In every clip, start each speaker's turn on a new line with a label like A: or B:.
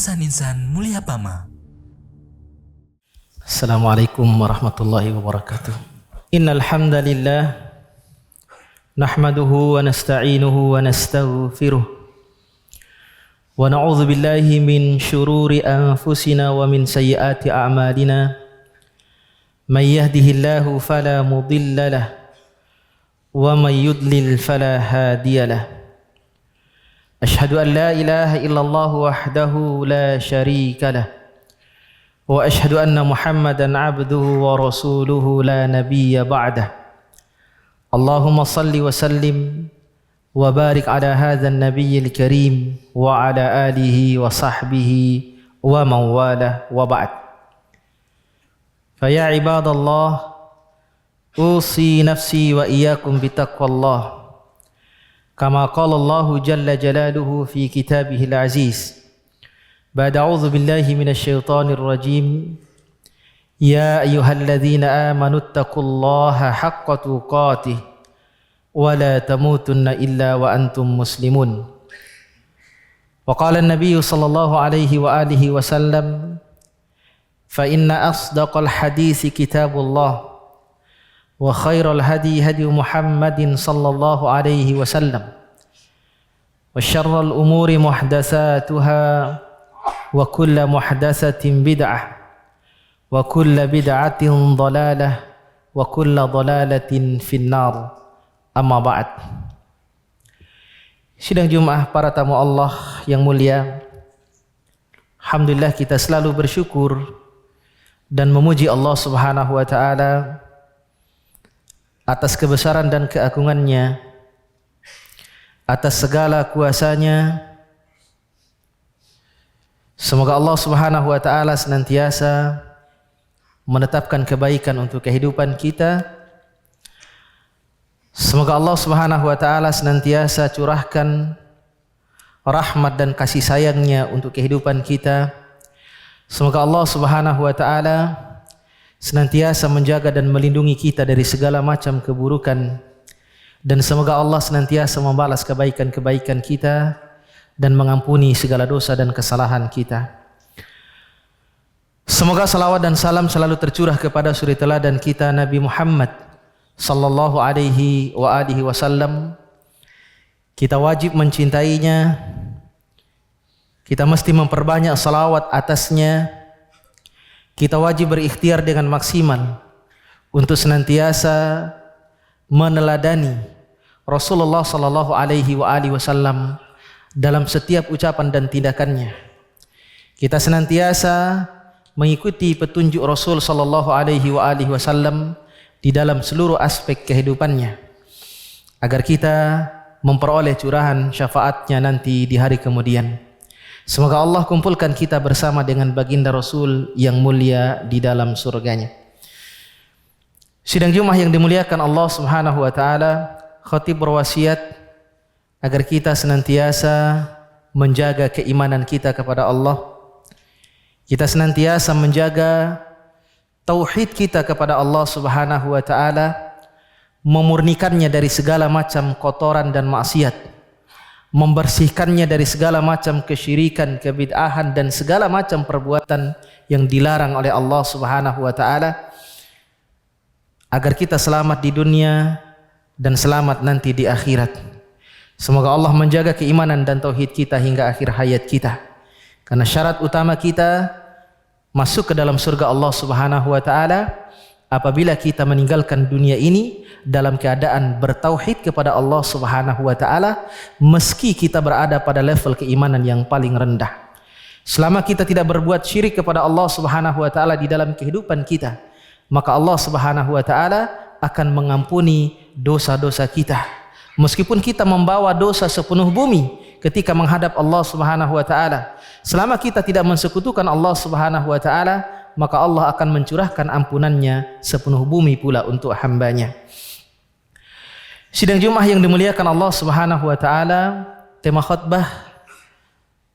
A: Insan-insan mulia Pama.
B: Assalamualaikum warahmatullahi wabarakatuh. Innal hamdalillah nahmaduhu wa nasta'inuhu wa nastaghfiruh wa na'udzu billahi min syururi anfusina wa min sayyiati a'malina. May yahdihillahu fala mudilla lahu wa may yudlil fala hadiya lahu. Ashhadu an la ilaha illallah wahdahu la syarika lah wa ashhadu anna Muhammadan abduhu wa rasuluhu la nabiyya ba'dah. Allahumma salli wa sallim wa barik ala hadzal nabiyyil karim wa ala alihi wa sahbihi wa man walah wa ba'd. Fa ya ibadallah, usi nafsi wa iyyakum bitaqwallah. Kama qala Allahu jalla jalaluhu fi kitabihil aziz. Ba'da a'udzu billahi minasy syaithanir rajim. Ya ayyuhalladzina amanu taqullaha haqqa tuqatih wa la tamutunna illa wa antum muslimun. Wa qala an-nabiy sallallahu alaihi wa alihi wasallam, fa inna asdaqal hadits kitabullah wa khairal hadi hadi Muhammadin sallallahu alaihi wasallam wa syarrul umuri muhdatsatuha wa kullu muhdatsatin bid'ah wa kullu bid'atin dhalalah wa kullu dhalalatin finnar. Amma ba'd. Sidang Jumat para tamu Allah yang mulia, alhamdulillah kita selalu bersyukur dan memuji Allah Subhanahu wa taala atas kebesaran dan keagungannya, atas segala kuasanya. Semoga Allah Subhanahu wa taala senantiasa menetapkan kebaikan untuk kehidupan kita. Semoga Allah Subhanahu wa taala senantiasa curahkan rahmat dan kasih sayangnya untuk kehidupan kita. Semoga Allah Subhanahu wa taala senantiasa menjaga dan melindungi kita dari segala macam keburukan, dan semoga Allah senantiasa membalas kebaikan-kebaikan kita dan mengampuni segala dosa dan kesalahan kita. Semoga salawat dan salam selalu tercurah kepada suri teladan kita Nabi Muhammad sallallahu alaihi wa alihi wasallam. Kita wajib mencintainya, kita mesti memperbanyak salawat atasnya. Kita wajib berikhtiar dengan maksimal untuk senantiasa meneladani Rasulullah sallallahu alaihi wasallam dalam setiap ucapan dan tindakannya. Kita senantiasa mengikuti petunjuk Rasul sallallahu alaihi wasallam di dalam seluruh aspek kehidupannya, agar kita memperoleh curahan syafaatnya nanti di hari kemudian. Semoga Allah kumpulkan kita bersama dengan baginda Rasul yang mulia di dalam surganya. Sidang Jumat yang dimuliakan Allah Subhanahu wa taala, khatib berwasiat agar kita senantiasa menjaga keimanan kita kepada Allah. Kita senantiasa menjaga tauhid kita kepada Allah Subhanahu wa taala, memurnikannya dari segala macam kotoran dan maksiat, membersihkannya dari segala macam kesyirikan, kebid'ahan dan segala macam perbuatan yang dilarang oleh Allah Subhanahu wa taala, agar kita selamat di dunia dan selamat nanti di akhirat. Semoga Allah menjaga keimanan dan tauhid kita hingga akhir hayat kita, karena syarat utama kita masuk ke dalam surga Allah Subhanahu wa taala apabila kita meninggalkan dunia ini dalam keadaan bertauhid kepada Allah Subhanahu wa taala, meski kita berada pada level keimanan yang paling rendah. Selama kita tidak berbuat syirik kepada Allah Subhanahu wa taala di dalam kehidupan kita, maka Allah Subhanahu wa taala akan mengampuni dosa-dosa kita. Meskipun kita membawa dosa sepenuh bumi ketika menghadap Allah Subhanahu wa taala, selama kita tidak mensekutukan Allah Subhanahu wa taala, maka Allah akan mencurahkan ampunannya sepenuh bumi pula untuk hambanya. Sidang Jumat yang dimuliakan Allah Subhanahu wa taala, tema khutbah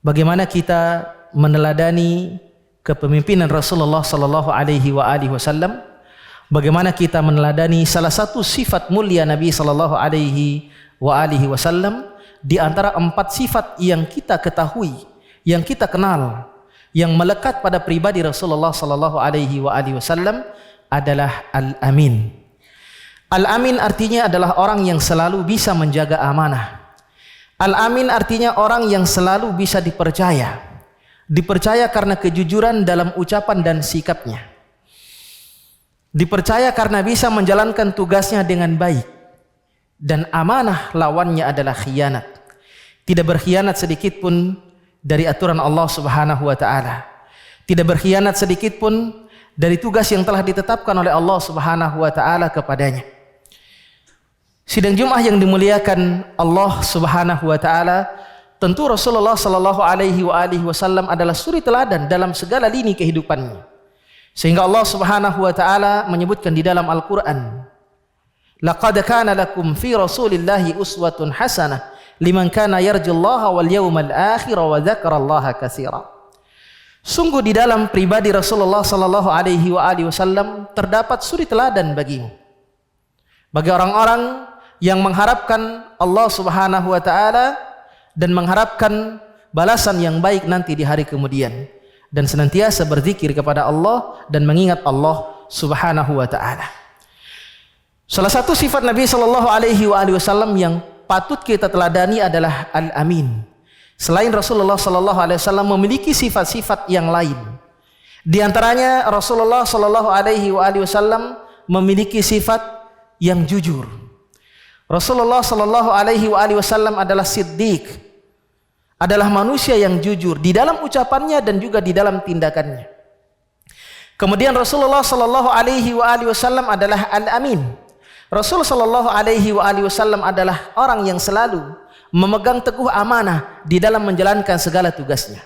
B: bagaimana kita meneladani kepemimpinan Rasulullah sallallahu alaihi wasallam, bagaimana kita meneladani salah satu sifat mulia Nabi sallallahu alaihi wasallam di antara 4 sifat yang kita ketahui, yang kita kenal, yang melekat pada pribadi Rasulullah sallallahu alaihi wasallam adalah Al-Amin. Al-Amin artinya adalah orang yang selalu bisa menjaga amanah. Al-Amin artinya orang yang selalu bisa dipercaya. Dipercaya karena kejujuran dalam ucapan dan sikapnya. Dipercaya karena bisa menjalankan tugasnya dengan baik. Dan amanah lawannya adalah khianat. Tidak berkhianat sedikit pun dari aturan Allah Subhanahu wa taala. Tidak berkhianat sedikit pun dari tugas yang telah ditetapkan oleh Allah Subhanahu wa taala kepadanya. Sidang Jumat yang dimuliakan Allah Subhanahu wa taala, tentu Rasulullah sallallahu alaihi wasallam adalah suri teladan dalam segala lini kehidupannya. Sehingga Allah Subhanahu wa taala menyebutkan di dalam Al-Qur'an, "Laqad kana lakum fi Rasulillahi uswatun hasanah liman kana yarjullaha wal yawmal akhir wa dzakarallaha katsira." Sungguh di dalam pribadi Rasulullah sallallahu alaihi wasallam terdapat suri teladan bagimu. Bagi orang-orang yang mengharapkan Allah Subhanahu wa taala dan mengharapkan balasan yang baik nanti di hari kemudian, dan senantiasa berzikir kepada Allah dan mengingat Allah Subhanahu wa taala. Salah satu sifat Nabi sallallahu alaihi wasallam yang patut kita teladani adalah Al-Amin. Selain Rasulullah sallallahu alaihi wasallam memiliki sifat-sifat yang lain. Di antaranya Rasulullah sallallahu alaihi wasallam memiliki sifat yang jujur. Rasulullah sallallahu alaihi wasallam adalah siddiq, adalah manusia yang jujur di dalam ucapannya dan juga di dalam tindakannya. Kemudian Rasulullah sallallahu alaihi wasallam adalah Al-Amin. Rasul sallallahu alaihi wasallam adalah orang yang selalu memegang teguh amanah di dalam menjalankan segala tugasnya.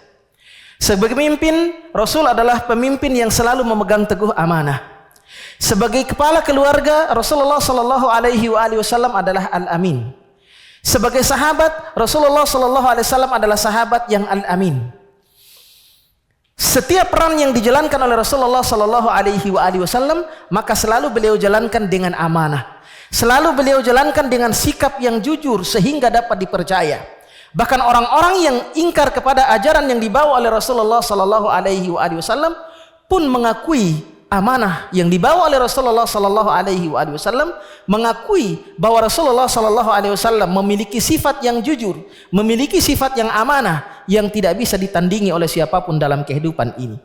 B: Sebagai pemimpin, Rasul adalah pemimpin yang selalu memegang teguh amanah. Sebagai kepala keluarga, Rasulullah sallallahu alaihi wasallam adalah Al-Amin. Sebagai sahabat, Rasulullah sallallahu alaihi wasallam adalah sahabat yang Al-Amin. Setiap peran yang dijalankan oleh Rasulullah sallallahu alaihi wasallam, maka selalu beliau jalankan dengan amanah. Selalu beliau jalankan dengan sikap yang jujur sehingga dapat dipercaya. Bahkan orang-orang yang ingkar kepada ajaran yang dibawa oleh Rasulullah sallallahu alaihi wasallam pun mengakui amanah yang dibawa oleh Rasulullah sallallahu alaihi wasallam, mengakui bahwa Rasulullah sallallahu alaihi wasallam memiliki sifat yang jujur, memiliki sifat yang amanah yang tidak bisa ditandingi oleh siapapun dalam kehidupan ini.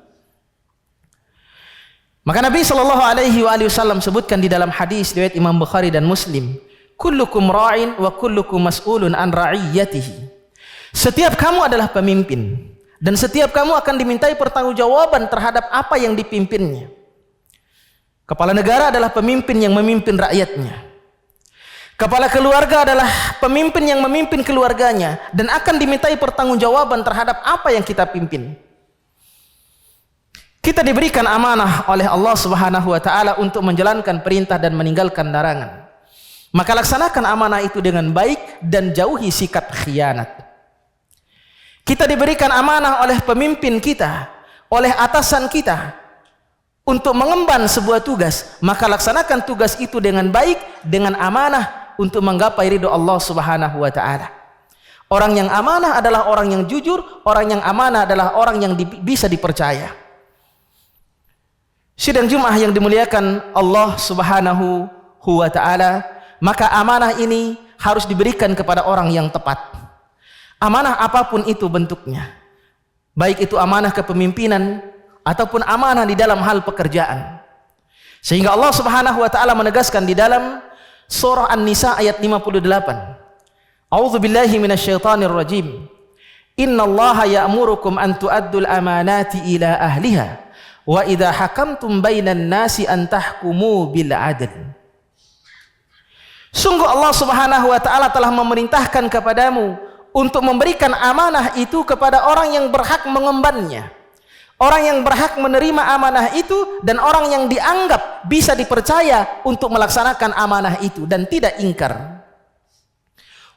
B: Maka Nabi sallallahu alaihi wasallam sebutkan di dalam hadis riwayat Imam Bukhari dan Muslim, "Kullukum ra'in wa kullukum mas'ulun an ra'iyyatihi." Setiap kamu adalah pemimpin dan setiap kamu akan dimintai pertanggungjawaban terhadap apa yang dipimpinnya. Kepala negara adalah pemimpin yang memimpin rakyatnya. Kepala keluarga adalah pemimpin yang memimpin keluarganya dan akan dimintai pertanggungjawaban terhadap apa yang kita pimpin. Kita diberikan amanah oleh Allah Subhanahu wa taala untuk menjalankan perintah dan meninggalkan larangan. Maka laksanakan amanah itu dengan baik dan jauhi sikap khianat. Kita diberikan amanah oleh pemimpin kita, oleh atasan kita, untuk mengemban sebuah tugas, maka laksanakan tugas itu dengan baik, dengan amanah untuk menggapai ridho Allah Subhanahu wa taala. Orang yang amanah adalah orang yang jujur, orang yang amanah adalah orang yang bisa dipercaya. Sidang Jumat yang dimuliakan Allah Subhanahu wa taala, maka amanah ini harus diberikan kepada orang yang tepat. Amanah apapun itu bentuknya. Baik itu amanah kepemimpinan ataupun amanah di dalam hal pekerjaan. Sehingga Allah Subhanahu wa taala menegaskan di dalam surah An-Nisa ayat 58. A'udzubillahi minasyaitonir rajim. Innallaha ya'murukum an tu'addul amanati ila ahliha wa idza hakamtum bainan nasi an tahkumu bil 'adl. Sungguh Allah Subhanahu wa taala telah memerintahkan kepadamu untuk memberikan amanah itu kepada orang yang berhak mengembannya. Orang yang berhak menerima amanah itu dan orang yang dianggap bisa dipercaya untuk melaksanakan amanah itu dan tidak ingkar.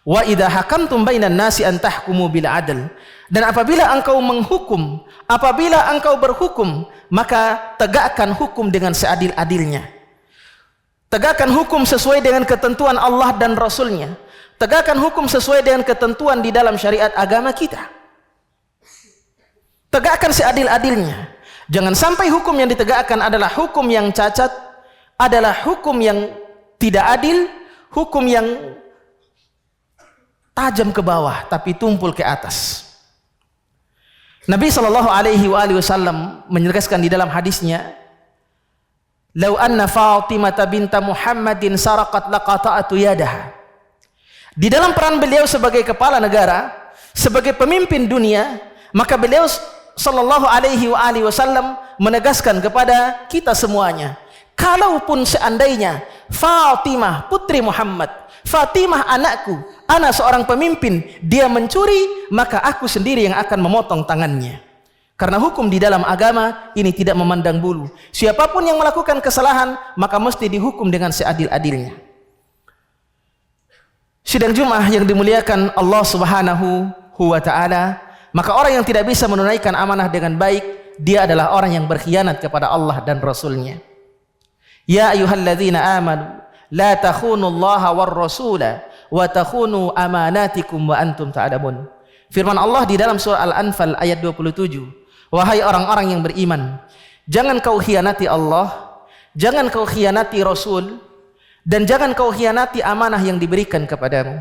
B: Wa idza hakamtum bainan nasi an tahkumu bil 'adl. Dan apabila engkau menghukum, apabila engkau berhukum, maka tegakkan hukum dengan seadil-adilnya. Tegakkan hukum sesuai dengan ketentuan Allah dan Rasul-Nya. Tegakkan hukum sesuai dengan ketentuan di dalam syariat agama kita. Tegakkan seadil-adilnya. Jangan sampai hukum yang ditegakkan adalah hukum yang cacat, adalah hukum yang tidak adil, hukum yang tajam ke bawah tapi tumpul ke atas. Nabi SAW menegaskan di dalam hadisnya, "Lau anna Fatimah binta Muhammadin saraqat laqata'tu yadaha." Di dalam peran beliau sebagai kepala negara, sebagai pemimpin dunia, maka beliau sallallahu alaihi wasallam menegaskan kepada kita semuanya, kalaupun seandainya Fatimah putri Muhammad, Fatimah anakku, anak seorang pemimpin, dia mencuri, maka aku sendiri yang akan memotong tangannya. Karena hukum di dalam agama ini tidak memandang bulu. Siapapun yang melakukan kesalahan, maka mesti dihukum dengan seadil-adilnya. Sidang Jumat yang dimuliakan Allah Subhanahu wa ta'ala, maka orang yang tidak bisa menunaikan amanah dengan baik, dia adalah orang yang berkhianat kepada Allah dan Rasulnya. Ya ayyuhalladzina amanu la takhunu Allah war rasula wa takhunu amanatikum wa antum ta'lamun. Firman Allah di dalam surah Al-Anfal ayat 27. Wahai orang-orang yang beriman, jangan kau khianati Allah, jangan kau khianati Rasul, dan jangan kau khianati amanah yang diberikan kepadamu.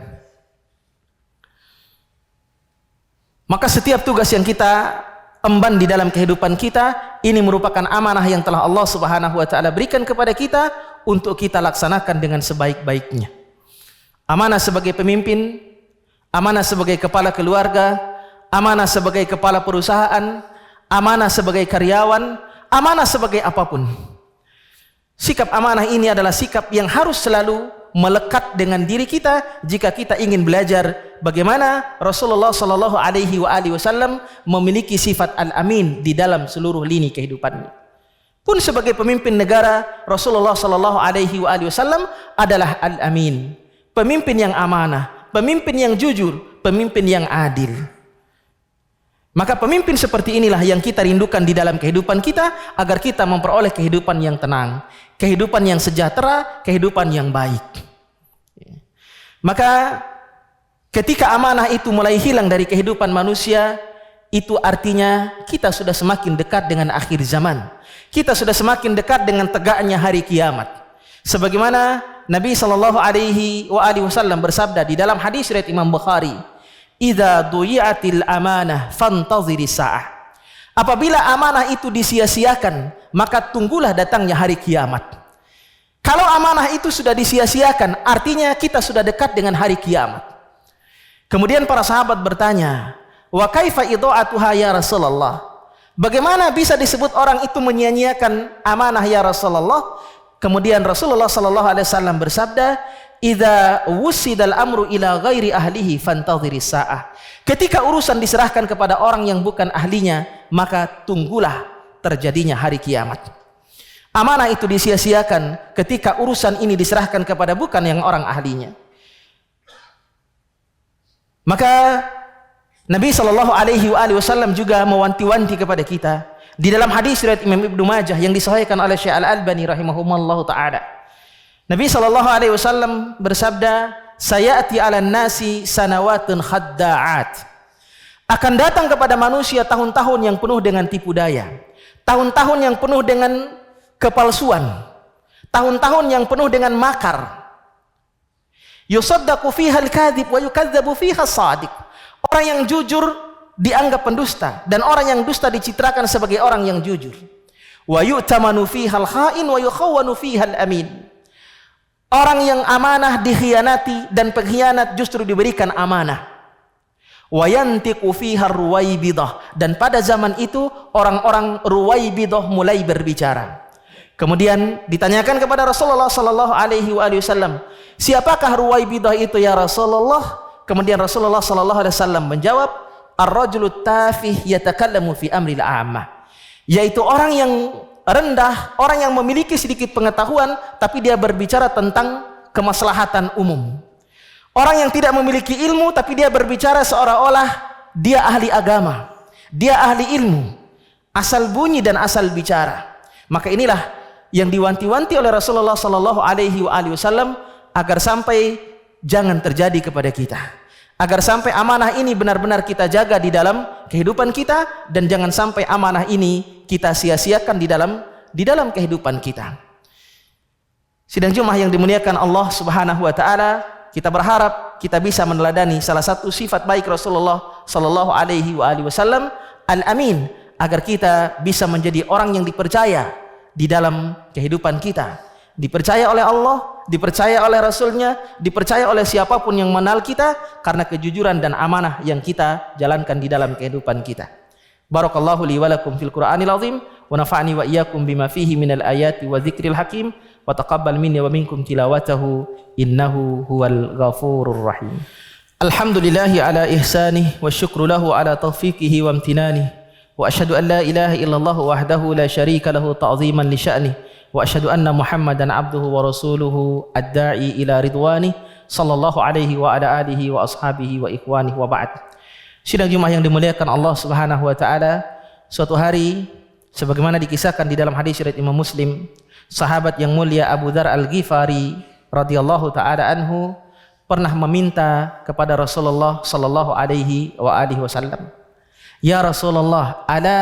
B: Maka setiap tugas yang kita emban di dalam kehidupan kita, ini merupakan amanah yang telah Allah Subhanahu wa ta'ala berikan kepada kita untuk kita laksanakan dengan sebaik-baiknya. Amanah sebagai pemimpin, amanah sebagai kepala keluarga, amanah sebagai kepala perusahaan, amanah sebagai karyawan, amanah sebagai apapun. Sikap amanah ini adalah sikap yang harus selalu melekat dengan diri kita jika kita ingin belajar bagaimana Rasulullah sallallahu alaihi wasallam memiliki sifat al-amin di dalam seluruh lini kehidupannya. Pun sebagai pemimpin negara, Rasulullah sallallahu alaihi wasallam adalah al-amin, pemimpin yang amanah, pemimpin yang jujur, pemimpin yang adil. Maka pemimpin seperti inilah yang kita rindukan di dalam kehidupan kita agar kita memperoleh kehidupan yang tenang, kehidupan yang sejahtera, kehidupan yang baik. Maka ketika amanah itu mulai hilang dari kehidupan manusia, itu artinya kita sudah semakin dekat dengan akhir zaman. Kita sudah semakin dekat dengan tegaknya hari kiamat. Sebagaimana Nabi sallallahu alaihi wasallam bersabda di dalam hadis riwayat Imam Bukhari, "Idza duyi'atil amanah fantadhiris sa'ah." Apabila amanah itu disia-siakan, maka tunggulah datangnya hari kiamat. Kalau amanah itu sudah disia-siakan, artinya kita sudah dekat dengan hari kiamat. Kemudian para sahabat bertanya, "Wa kaifa idha'atuha ya Rasulullah?" Bagaimana bisa disebut orang itu menyia-nyiakan amanah ya Rasulullah? Kemudian Rasulullah sallallahu alaihi wasallam bersabda, "Idza wusidal amru ila ghairi ahlihi fantadhiris sa'ah." Ketika urusan diserahkan kepada orang yang bukan ahlinya, maka tunggulah terjadinya hari kiamat. Amanah itu disia-siakan ketika urusan ini diserahkan kepada bukan yang orang ahlinya. Maka Nabi sallallahu alaihi wasallam juga mewanti-wanti kepada kita di dalam hadis riwayat Imam Ibnu Majah yang disahihkan oleh Syekh Al-Albani rahimahumullahu taala. Nabi sallallahu alaihi wasallam bersabda, "Sayati 'alan nasi sanawatun khadda'at." Akan datang kepada manusia tahun-tahun yang penuh dengan tipu daya, tahun-tahun yang penuh dengan kepalsuan, tahun-tahun yang penuh dengan makar. Yusaddaqu fiha al-kadhib wa yukadzabu fiha as-shadiq. Orang yang jujur dianggap pendusta dan orang yang dusta dicitrakan sebagai orang yang jujur. Wa yu'tamanu fiha al-kha'in wa yukhawwanu fiha al-amin. Orang yang amanah dikhianati dan pengkhianat justru diberikan amanah. Wa yantiqu fiha ar-ruwaibidah, dan pada zaman itu orang-orang ruwaibidah mulai berbicara. Kemudian ditanyakan kepada Rasulullah sallallahu alaihi wasallam, "Siapakah ruwaibidah itu ya Rasulullah?" Kemudian Rasulullah sallallahu alaihi wasallam menjawab, "Ar-rajulu tafih yatakallamu fi amril 'ammah." Yaitu orang yang rendah, orang yang memiliki sedikit pengetahuan tapi dia berbicara tentang kemaslahatan umum. Orang yang tidak memiliki ilmu tapi dia berbicara seolah-olah dia ahli agama, dia ahli ilmu, asal bunyi dan asal bicara. Maka inilah yang diwanti-wanti oleh Rasulullah sallallahu alaihi wasallam agar sampai jangan terjadi kepada kita, Agar sampai amanah ini benar-benar kita jaga di dalam kehidupan kita, dan jangan sampai amanah ini kita sia-siakan di dalam kehidupan kita. Sidang Jumat yang dimuliakan Allah Subhanahu wa taala, kita berharap kita bisa meneladani salah satu sifat baik Rasulullah sallallahu alaihi wasallam, al-amin, agar kita bisa menjadi orang yang dipercaya di dalam kehidupan kita. Dipercaya oleh Allah, dipercaya oleh Rasulnya, dipercaya oleh siapapun yang mengenal kita, karena kejujuran dan amanah yang kita jalankan di dalam kehidupan kita. Barakallahu li wa lakum fil Qur'anil azim, wa nafa'ani wa iyyakum bima fihi minal ayati wa dzikril hakim, wa taqabbal minni wa minkum tilawatahu innahu huwal ghafurur rahim. Alhamdulillahi ala ihsanih wa syukru lahu ala taufiqihi wa amtinanih, wa asyhadu an la ilaha illallah wahdahu la syarika lahu ta'ziman li sya'nih, wa asyhadu anna Muhammadan abduhu wa rasuluhu ad-da'i ila ridwani sallallahu alaihi wa ala alihi wa ashabihi wa ikhwanihi wa ba'd. Sidang Jumat yang dimuliakan Allah Subhanahu wa taala, suatu hari sebagaimana dikisahkan di dalam hadis riwayat Imam Muslim, sahabat yang mulia Abu Dzar Al-Ghifari radhiyallahu taala anhu pernah meminta kepada Rasulullah sallallahu alaihi wasallam, "Ya Rasulullah, ala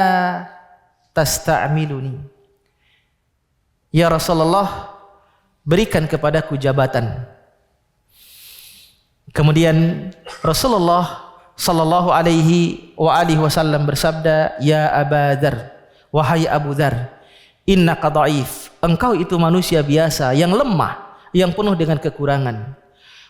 B: tasta'miluni?" Ya Rasulullah, berikan kepadaku jabatan. Kemudian Rasulullah sallallahu alaihi wasallam bersabda, "Ya Aba Dzar, wahai Abu Dzar, innaka dhaif, engkau itu manusia biasa yang lemah, yang penuh dengan kekurangan.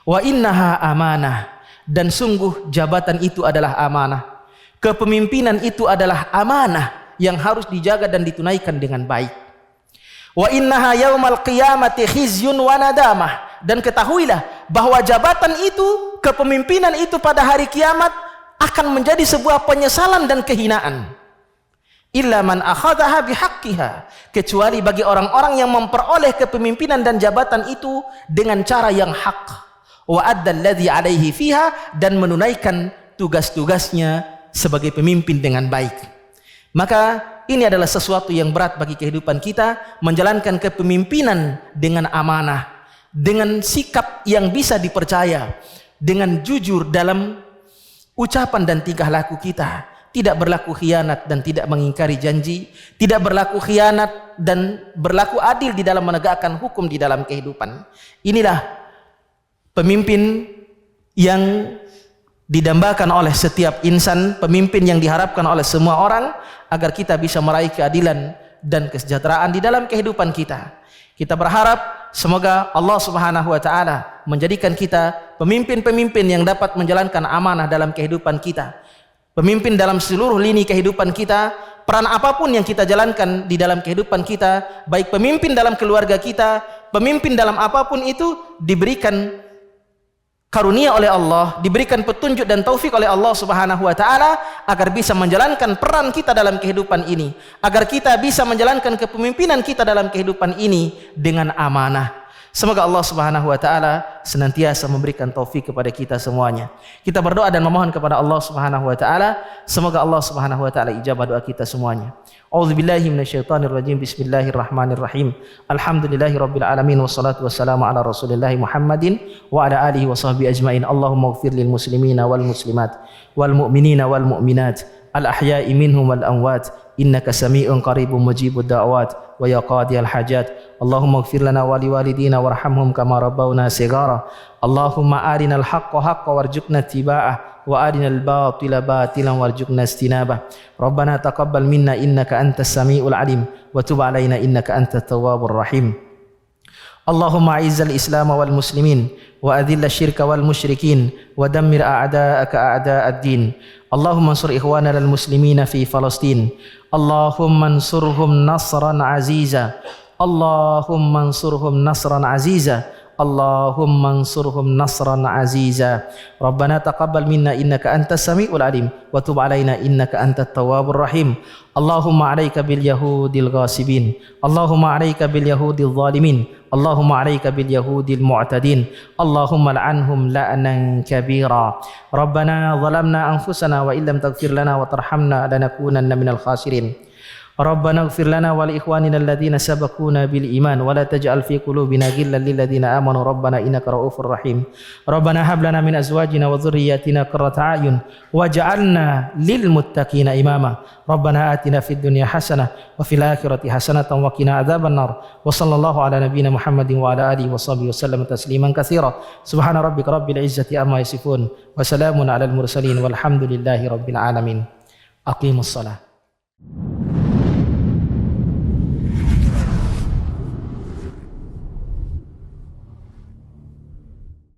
B: Wa innaha amanah, dan sungguh jabatan itu adalah amanah. Kepemimpinan itu adalah amanah yang harus dijaga dan ditunaikan dengan baik. Wa innaha yaumal qiyamati khizyun wa nadamah, dan ketahuilah bahwa jabatan itu, kepemimpinan itu pada hari kiamat akan menjadi sebuah penyesalan dan kehinaan. Illa man akhadhaha bihaqqiha, kecuali bagi orang-orang yang memperoleh kepemimpinan dan jabatan itu dengan cara yang hak. Wa adda alladhi alaihi fiha, dan menunaikan tugas-tugasnya sebagai pemimpin dengan baik. Maka ini adalah sesuatu yang berat bagi kehidupan kita, menjalankan kepemimpinan dengan amanah, dengan sikap yang bisa dipercaya, dengan jujur dalam ucapan dan tingkah laku kita, tidak berlaku khianat dan tidak mengingkari janji, tidak berlaku khianat dan berlaku adil di dalam menegakkan hukum di dalam kehidupan. Inilah pemimpin yang didambakan oleh setiap insan, pemimpin yang diharapkan oleh semua orang, agar kita bisa meraih keadilan dan kesejahteraan di dalam kehidupan kita. Kita berharap semoga Allah Subhanahu wa taala menjadikan kita pemimpin-pemimpin yang dapat menjalankan amanah dalam kehidupan kita. Pemimpin dalam seluruh lini kehidupan kita, peran apapun yang kita jalankan di dalam kehidupan kita, baik pemimpin dalam keluarga kita, pemimpin dalam apapun itu, diberikan karunia oleh Allah, diberikan petunjuk dan taufik oleh Allah Subhanahu wa taala agar bisa menjalankan peran kita dalam kehidupan ini, agar kita bisa menjalankan kepemimpinan kita dalam kehidupan ini dengan amanah. Semoga Allah Subhanahu wa taala senantiasa memberikan taufik kepada kita semuanya. Kita berdoa dan memohon kepada Allah Subhanahu wa taala, semoga Allah Subhanahu wa taala ijabah doa kita semuanya. A'udzubillahi minasyaitonir rajim. Bismillahirrahmanirrahim. Alhamdulillahirabbil alamin, wassalatu wassalamu ala Rasulillah Muhammadin wa ala alihi wa sahbihi ajmain. Allahumma ighfir lil muslimina wal muslimat wal mu'minina wal mu'minat al ahya'i minhum wal amwat, innaka sami'un qaribun mujibud da'awat wa ya qadiyal hajat. Allahumma ighfir lana wa liwalidina warhamhum kama rabbawna shighara. Allahumma arinal haqqa haqqan warzuqna ittiba'ah wa arinal batila batilan warzuqna istinabah. Rabbana taqabbal minna innaka antas samiul alim wa tub alaina innaka antat tawwabur rahim. Allahumma a'izzal islam wal muslimin wa adhilla syirka wal musyrikin wa dammir a'da'aka a'da'ad din. Allahumma ansur ikhwanana al muslimina fi Palestin. Allahumma ansurhum nasran aziza. Allahumma ansurhum nasran aziza. Allahumma ansurhum nasran aziza. Rabbana taqabbal minna innaka antas samiul alim wa tub alaina innaka antat tawwabur rahim. Allahumma 'alaika bil yahudil ghasibin. Allahumma 'alaika bil yahudil zalimin. Allahumma 'alaika bil yahudil mu'tadin. Allahumma la'anhum la'nan kabira. Rabbana zalamna anfusana wa illam taghfir lana wa tarhamna lanakunanna minal khasirin. ربنا اغفر لنا ولإخواننا الذين سبقونا بالإيمان ولا تجعل في قلوبنا غلا للذين آمنوا ربنا إنك رؤوف رحيم ربنا هب لنا من أزواجنا وذرياتنا قرة أعين واجعلنا للمتقين إماما ربنا آتنا في الدنيا حسنة وفي الآخرة حسنة وقنا عذاب النار وصلى الله على نبينا محمد وعلى آله وصحبه وسلم تسليما كثيرا سبحان ربك رب العزة عما يصفون وسلام على المرسلين والحمد لله رب العالمين أقيموا الصلاة